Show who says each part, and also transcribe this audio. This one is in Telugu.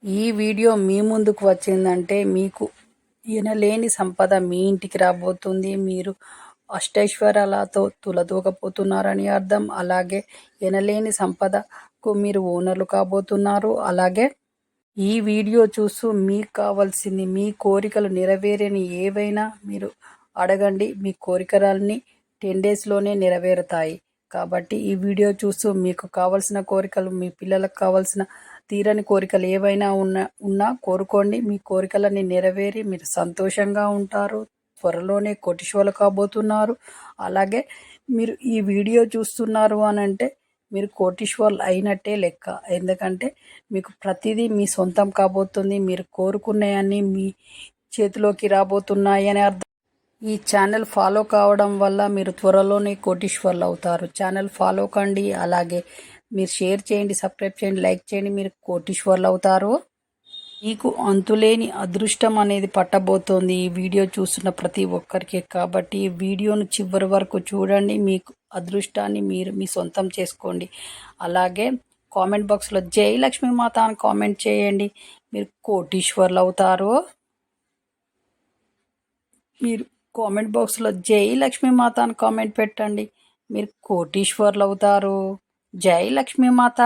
Speaker 1: ఈ వీడియో మీ ముందుకు వచ్చిందంటే మీకు ఎనలేని సంపద మీ ఇంటికి రాబోతుంది. మీరు అష్టైశ్వర్యాలతో తులతూగపోతున్నారని అర్థం. అలాగే ఎనలేని సంపదకు మీరు ఓనర్లు కాబోతున్నారు. అలాగే ఈ వీడియో చూస్తూ మీకు కావాల్సింది మీ కోరికలు నెరవేరని ఏవైనా మీరు అడగండి. మీ కోరికలన్నీ 10 డేస్లోనే నెరవేరుతాయి. కాబట్టి ఈ వీడియో చూస్తూ మీకు కావాల్సిన కోరికలు, మీ పిల్లలకు కావాల్సిన తీరని కోరికలు ఏవైనా ఉన్నా కోరుకోండి. మీ కోరికలన్నీ నెరవేరి మీరు సంతోషంగా ఉంటారు. త్వరలోనే కోటీశ్వరులు కాబోతున్నారు. అలాగే మీరు ఈ వీడియో చూస్తున్నారు అని అంటే మీరు కోటీశ్వరులు అయినట్టే లెక్క. ఎందుకంటే మీకు ప్రతిదీ మీ సొంతం కాబోతుంది. మీరు కోరుకున్నవన్నీ మీ చేతిలోకి రాబోతున్నాయి అని అర్థం. ఈ ఛానల్ ఫాలో కావడం వల్ల మీరు త్వరలోనే కోటీశ్వరులు అవుతారు. ఛానల్ ఫాలో కండి. అలాగే మీరు షేర్ చేయండి, సబ్స్క్రైబ్ చేయండి, లైక్ చేయండి. మీరు కోటీశ్వరులు అవుతారు. మీకు అంతులేని అదృష్టం అనేది పట్టబోతోంది ఈ వీడియో చూస్తున్న ప్రతి ఒక్కరికి. కాబట్టి ఈ వీడియోను చివరి వరకు చూడండి. మీకు అదృష్టాన్ని మీరు మీ సొంతం చేసుకోండి. అలాగే కామెంట్ బాక్స్లో జై లక్ష్మీమాత అని కామెంట్ చేయండి. మీరు కోటీశ్వరులు అవుతారు. మీరు కామెంట్ బాక్స్లో జై లక్ష్మీమాత అని కామెంట్ పెట్టండి. మీరు కోటీశ్వరులు అవుతారు. జై లక్ష్మీమాత.